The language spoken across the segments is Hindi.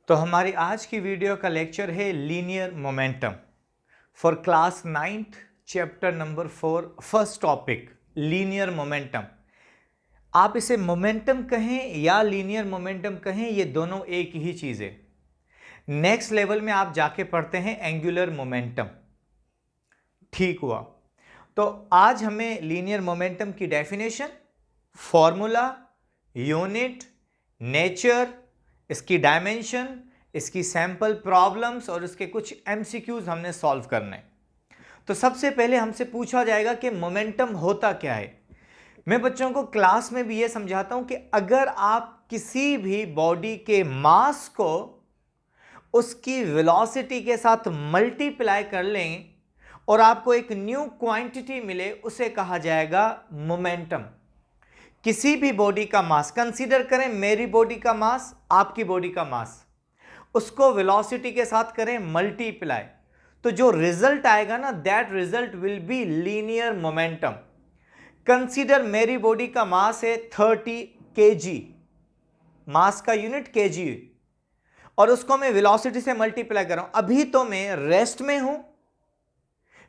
तो हमारी आज की वीडियो का लेक्चर है linear momentum for class 9th chapter number 4 first topic linear momentum. आप इसे मोमेंटम कहें या लीनियर मोमेंटम कहें, ये दोनों एक ही चीज है। नेक्स्ट लेवल में आप जाके पढ़ते हैं एंगुलर मोमेंटम। ठीक हुआ। तो आज हमें लीनियर मोमेंटम की डेफिनेशन, फॉर्मूला, यूनिट, नेचर, इसकी डायमेंशन, इसकी सैंपल प्रॉब्लम्स और इसके कुछ एमसीक्यूज हमने सॉल्व करने। तो सबसे पहले हमसे पूछा जाएगा कि मोमेंटम होता क्या है। मैं बच्चों को क्लास में भी यह समझाता हूं कि अगर आप किसी भी बॉडी के मास को उसकी वेलोसिटी के साथ मल्टीप्लाई कर लें और आपको एक न्यू क्वांटिटी मिले, उसे कहा जाएगा मोमेंटम। किसी भी बॉडी का मास कंसीडर करें, मेरी बॉडी का मास, आपकी बॉडी का मास, उसको वेलोसिटी के साथ करें मल्टीप्लाई, तो जो रिजल्ट आएगा ना, that result will be linear momentum. Consider मेरी बॉडी का मास है 30 kg, मास का यूनिट kg, और उसको मैं वेलोसिटी से मल्टीप्लाई कर रहा हूं। अभी तो मैं रेस्ट में हूं,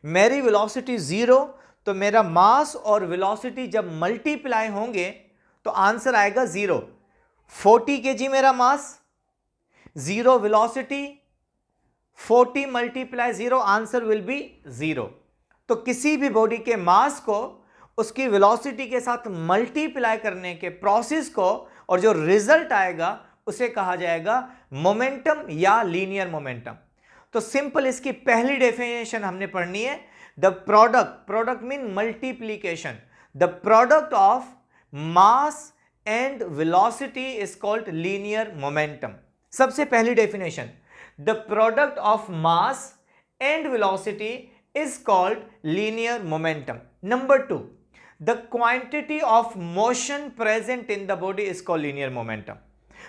मेरी वेलोसिटी 0, तो मेरा मास और वेलोसिटी जब मल्टीप्लाई होंगे तो आंसर आएगा 0। 40 kg मेरा मास, 0 velocity, 40 multiply 0, answer will be 0। तो किसी भी बॉडी के मास को उसकी वेलोसिटी के साथ मल्टीप्लाई करने के प्रोसेस को और जो रिजल्ट आएगा उसे कहा जाएगा मोमेंटम या लीनियर मोमेंटम। तो सिंपल इसकी पहली डेफिनेशन हमने पढ़नी है। The product mean multiplication, the product of mass and velocity is called linear momentum. सबसे पहली definition, the product of mass and velocity is called linear momentum. Number 2, the quantity of motion present in the body is called linear momentum.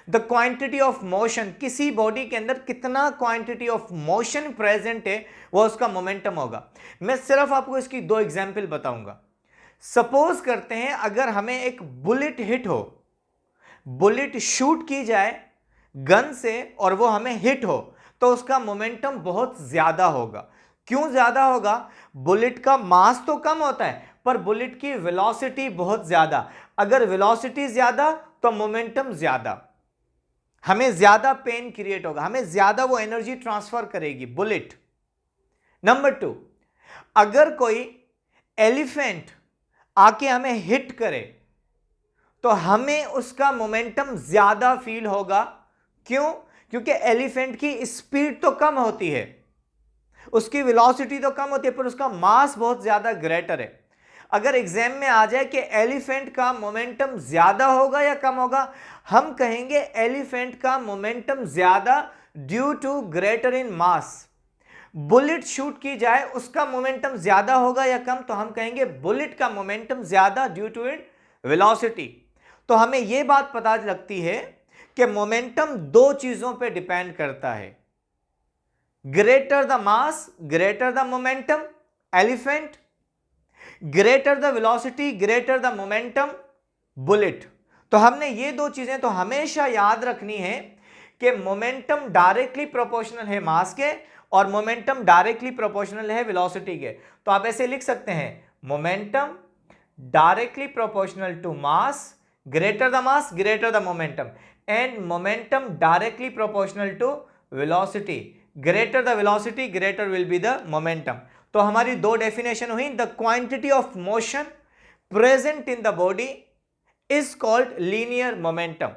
The quantity of motion, किसी बॉडी के अंदर कितना क्वांटिटी ऑफ मोशन प्रेजेंट है वो उसका मोमेंटम होगा। मैं सिर्फ आपको इसकी 2 एग्जांपल बताऊंगा। सपोज करते हैं अगर हमें एक बुलेट हिट हो, बुलेट शूट की जाए गन से और वो हमें हिट हो, तो उसका मोमेंटम बहुत ज्यादा होगा। क्यों ज्यादा होगा? बुलेट का मास तो कम होता है पर बुलेट की वेलोसिटी बहुत ज्यादा। अगर वेलोसिटी ज्यादा तो मोमेंटम ज्यादा, हमें ज्यादा पेन क्रिएट होगा, हमें ज्यादा वो एनर्जी ट्रांसफर करेगी बुलेट। नंबर 2, अगर कोई एलिफेंट आके हमें हिट करे तो हमें उसका मोमेंटम ज्यादा फील होगा। क्यों? क्योंकि एलिफेंट की स्पीड तो कम होती है, उसकी वेलोसिटी तो कम होती है, पर उसका मास बहुत ज्यादा ग्रेटर है। अगर एग्जाम में आ जाए कि एलिफेंट का मोमेंटम ज्यादा होगा या कम होगा, हम कहेंगे एलिफेंट का मोमेंटम ज्यादा due to greater in mass. Bullet shoot की जाए, उसका मोमेंटम ज्यादा होगा या कम, तो हम कहेंगे बुलेट का मोमेंटम ज्यादा ड्यू टू इट वेलोसिटी। तो हमें यह बात पता लगती है कि मोमेंटम 2 चीजों पे डिपेंड करता है, greater the mass greater the momentum elephant, greater the velocity greater the momentum bullet. तो हमने ये 2 चीजें तो हमेशा याद रखनी है कि मोमेंटम डायरेक्टली प्रोपोर्शनल है मास के और मोमेंटम डायरेक्टली प्रोपोर्शनल है वेलोसिटी के। तो आप ऐसे लिख सकते हैं, momentum directly proportional to mass greater the momentum, and momentum directly proportional to velocity, greater the velocity greater will be the momentum. तो हमारी 2 डेफिनेशन हुई। The quantity of motion present in the body is called linear momentum.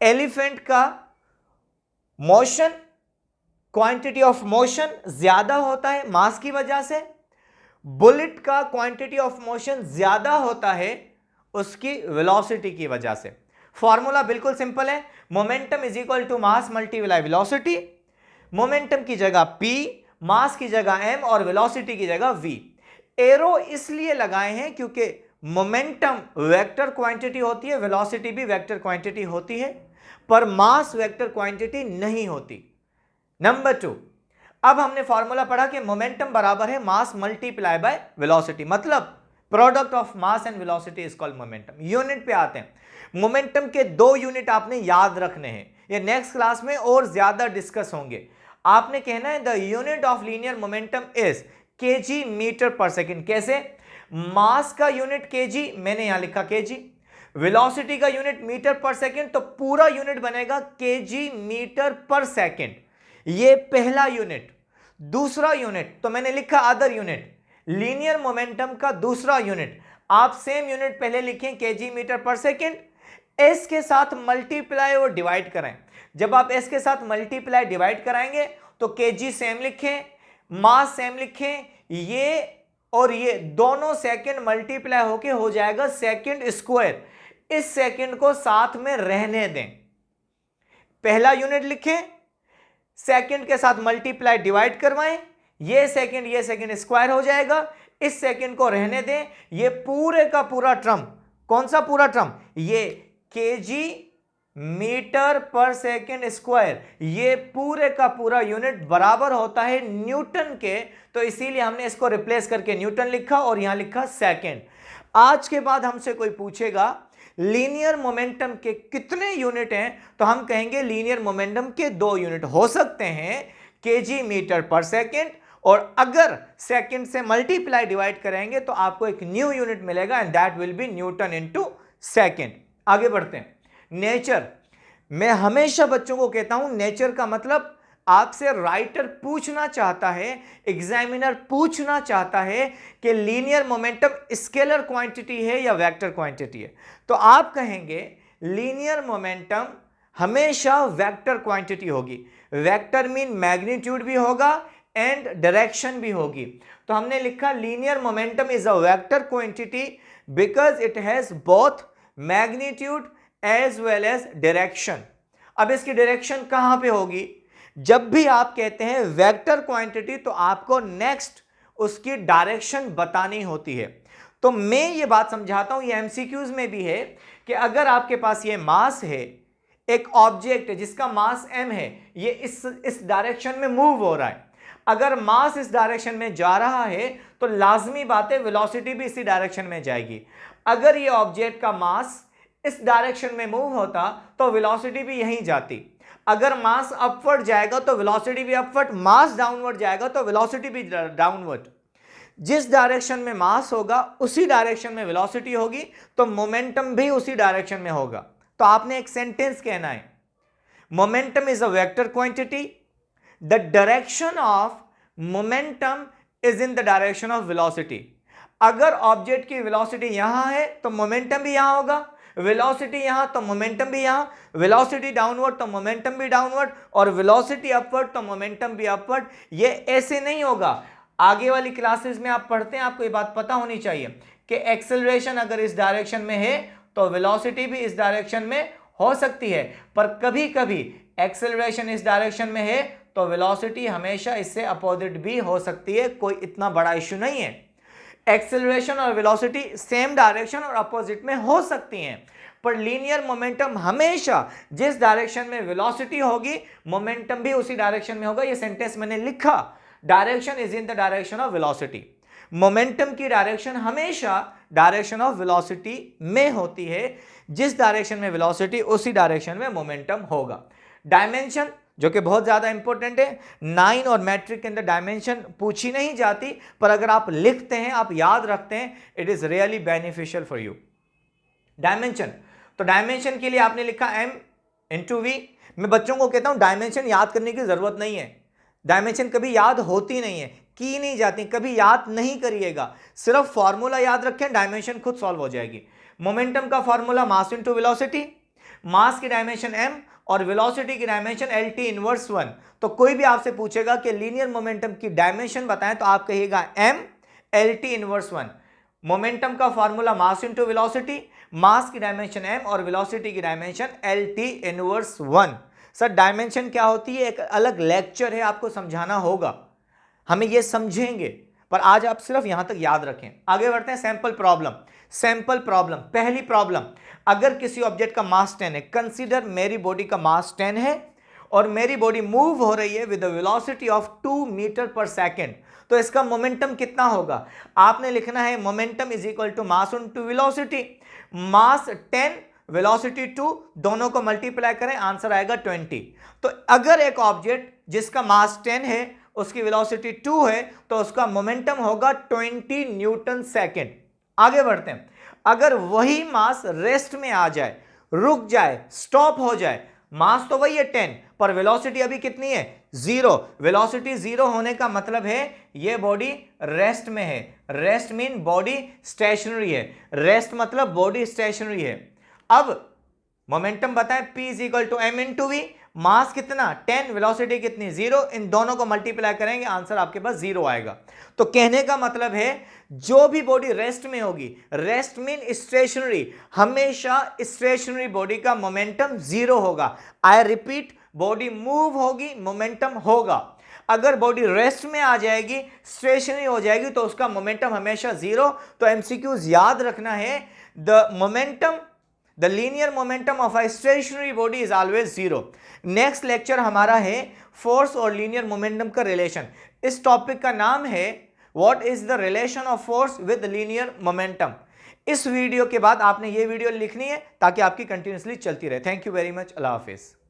Elephant का मोशन, क्वांटिटी ऑफ मोशन ज्यादा होता है मास की वजह से, बुलेट का क्वांटिटी ऑफ मोशन ज्यादा होता है उसकी वेलोसिटी की वजह से। फॉर्मूला बिल्कुल सिंपल है, momentum is equal to mass multiply velocity. Momentum की जगह p, मास की जगह m और वेलोसिटी की जगह v। एरो इसलिए लगाए हैं क्योंकि मोमेंटम वेक्टर क्वांटिटी होती है, वेलोसिटी भी वेक्टर क्वांटिटी होती है, पर मास वेक्टर क्वांटिटी नहीं होती। नंबर 2, अब हमने फॉर्मूला पढ़ा कि मोमेंटम बराबर है मास मल्टीप्लाई बाय वेलोसिटी। मतलब product of mass and velocity is called momentum. Unit पे आते हैं। मोमेंटम के 2 यूनिट आपने याद रखने हैं, ये नेक्स्ट क्लास में और ज्यादा डिस्कस होंगे। आपने कहना है the unit of linear momentum is KG metre per second. कैसे? मास का यूनिट केजी, मैंने यहां लिखा केजी, वेलोसिटी का यूनिट मीटर पर सेकेंड, तो पूरा यूनिट बनेगा केजी मीटर पर सेकेंड। ये पहला यूनिट। दूसरा यूनिट तो मैंने लिखा अदर यूनिट, लीनियर मोमेंटम का दूसरा यूनिट। आप सेम यूनिट पहले लिखें KG metre per second, S के साथ मल्टीप्लाई और डिवाइड करें। जब आप एस के साथ मल्टीप्लाई डिवाइड कराएंगे तो केजी सेम लिखें, मास सेम लिखें, ये और ये दोनों सेकंड मल्टीप्लाई होके हो जाएगा सेकंड स्क्वायर। इस सेकंड को साथ में रहने दें। पहला यूनिट लिखें, सेकंड के साथ मल्टीप्लाई डिवाइड करवाएं, ये सेकंड स्क्वायर हो जाएगा। इस सेकंड को रहने दें। ये पूरे का पूरा टर्म, कौन सा पूरा टर्म? ये KG metre per second square, ये पूरे का पूरा यूनिट बराबर होता है न्यूटन के, तो इसीलिए हमने इसको रिप्लेस करके न्यूटन लिखा और यहां लिखा सेकेंड। आज के बाद हमसे कोई पूछेगा लीनियर मोमेंटम के कितने यूनिट हैं, तो हम कहेंगे लीनियर मोमेंटम के 2 यूनिट हो सकते हैं, केजी मीटर पर सेकेंड, और अगर सेकेंड से मल्टीप्लाई डिवाइड करेंगे तो आपको एक न्यू यूनिट मिलेगा and that will be Newton into second. आगे बढ़ते हैं। नेचर, मैं हमेशा बच्चों को कहता हूं नेचर का मतलब आपसे राइटर पूछना चाहता है, एग्जामिनर पूछना चाहता है कि लीनियर मोमेंटम स्केलर क्वांटिटी है या वेक्टर क्वांटिटी है, तो आप कहेंगे लीनियर मोमेंटम हमेशा वेक्टर क्वांटिटी होगी। वेक्टर मीन मैग्नीट्यूड भी होगा एंड डायरेक्शन भी होगी। तो हमने लिखा linear momentum is a vector quantity because it has both magnitude as well as direction. अब इसकी डायरेक्शन कहां पे होगी? जब भी आप कहते हैं वेक्टर क्वांटिटी तो आपको नेक्स्ट उसकी डायरेक्शन बतानी होती है। तो मैं ये बात समझाता हूं, ये एमसीक्यूज में भी है कि अगर आपके पास ये मास है, एक ऑब्जेक्ट है जिसका मास m है, ये इस डायरेक्शन में मूव हो रहा है। अगर मास इस डायरेक्शन में जा रहा है तो लाजमी बात है वेलोसिटी भी इसी डायरेक्शन में जाएगी। अगर ये ऑब्जेक्ट का मास इस डायरेक्शन में मूव होता तो वेलोसिटी भी यहीं जाती। अगर मास अपवर्ड जाएगा तो वेलोसिटी भी अपवर्ड, मास डाउनवर्ड जाएगा तो वेलोसिटी भी डाउनवर्ड। जिस डायरेक्शन में मास होगा उसी डायरेक्शन में वेलोसिटी होगी, तो मोमेंटम भी उसी डायरेक्शन में होगा। तो आपने एक सेंटेंस कहना है, momentum is a vector quantity, the direction of momentum is in the direction of velocity. अगर ऑब्जेक्ट की वेलोसिटी यहां है तो मोमेंटम भी यहां होगा, वेलोसिटी यहां तो मोमेंटम भी यहां, वेलोसिटी डाउनवर्ड तो मोमेंटम भी डाउनवर्ड, और वेलोसिटी अपवर्ड तो मोमेंटम भी अपवर्ड। ये ऐसे नहीं होगा। आगे वाली क्लासेस में आप पढ़ते हैं, आपको ये बात पता होनी चाहिए कि एक्सेलरेशन अगर इस डायरेक्शन में है तो वेलोसिटी भी इस डायरेक्शन में हो सकती है, पर कभी कभी एक्सेलरेशन इस डायरेक्शन में है तो वेलोसिटी हमेशा इससे अपोजिट भी हो सकती है। कोई इतना बड़ा इश्यू नहीं है। एक्सेलरेशन और वेलोसिटी सेम डायरेक्शन और अपोजिट में हो सकती हैं, पर लीनियर मोमेंटम हमेशा जिस डायरेक्शन में वेलोसिटी होगी मोमेंटम भी उसी डायरेक्शन में होगा। ये सेंटेंस मैंने लिखा, direction is in the direction of velocity. Momentum की डायरेक्शन हमेशा डायरेक्शन ऑफ वेलोसिटी में होती है, जिस डायरेक्शन में वेलोसिटी उसी डायरेक्शन में मोमेंटम होगा। डायमेंशन जो कि बहुत ज्यादा इंपॉर्टेंट है, 9 और मैट्रिक के अंदर डायमेंशन पूछी नहीं जाती, पर अगर आप लिखते हैं, आप याद रखते हैं, it is really beneficial for you. Dimension, तो डायमेंशन के लिए आपने लिखा m इंटू वी। मैं बच्चों को कहता हूं डायमेंशन याद करने की जरूरत नहीं है, डायमेंशन कभी याद होती नहीं है, की नहीं जाती, कभी याद नहीं करिएगा, सिर्फ फॉर्मूला याद रखें, डायमेंशन खुद सॉल्व हो जाएगी। मोमेंटम का फॉर्मूला मास इंटू वेलोसिटी, मास की डायमेंशन m और वेलोसिटी की डायमेंशन LT इनवर्स 1। तो कोई भी आपसे पूछेगा कि लीनियर मोमेंटम की डायमेंशन बताएं तो आप कहिएगा m LT इनवर्स 1। मोमेंटम का फॉर्मूला मास इंटू वेलोसिटी, मास की डायमेंशन m और वेलोसिटी की dimension LT inverse 1। Sir dimension क्या होती है एक अलग लेक्चर है, आपको समझाना होगा, हमें ये समझेंगे, पर आज आप सिर्फ यहां तक याद रखें। आगे बढ़ते हैं। Sample problem. सैंपल प्रॉब्लम, पहली प्रॉब्लम, अगर किसी ऑब्जेक्ट का मास 10 है, कंसीडर मेरी बॉडी का मास 10 है और मेरी बॉडी मूव हो रही है with the velocity of 2 metre per second, तो इसका मोमेंटम कितना होगा? आपने लिखना है momentum is equal to mass into velocity. Mass 10, velocity 2, दोनों को मल्टीप्लाई करें, आंसर आएगा 20। तो अगर एक ऑब्जेक्ट जिसका मास 10 है, उसकी वेलोसिटी 2 है, तो उसका मोमेंटम होगा 20 न्यूटन सेकेंड। आगे बढ़ते हैं। अगर वही मास रेस्ट में आ जाए, रुक जाए, स्टॉप हो जाए, मास तो वही है 10 पर वेलोसिटी अभी कितनी है? 0। वेलोसिटी 0 होने का मतलब है ये बॉडी रेस्ट में है। रेस्ट मीन बॉडी स्टेशनरी है। रेस्ट मतलब बॉडी स्टेशनरी है। अब मोमेंटम बताएं, P is equal to M into V. Mass कितना? 10, वेलोसिटी कितनी? 0। इन दोनों को मल्टीप्लाई करेंगे, आंसर आपके पास 0 आएगा। तो कहने का मतलब है जो भी बॉडी रेस्ट में होगी, रेस्ट मीन स्टेशनरी, हमेशा स्टेशनरी बॉडी का मोमेंटम 0 होगा। आई रिपीट, बॉडी मूव होगी, मोमेंटम होगा। अगर बॉडी रेस्ट में आ जाएगी, स्टेशनरी हो जाएगी, तो उसका मोमेंटम हमेशा 0। तो एमसीक्यूज याद रखना है, the linear momentum of a stationary body is always 0। Next lecture हमारा है फोर्स और लीनियर मोमेंटम का रिलेशन। इस टॉपिक का नाम है what is the relation of force with linear momentum. इस वीडियो के बाद आपने ये वीडियो लिखनी है ताकि आपकी कंटिन्यूसली चलती रहे। Thank you very much. Allah Hafiz.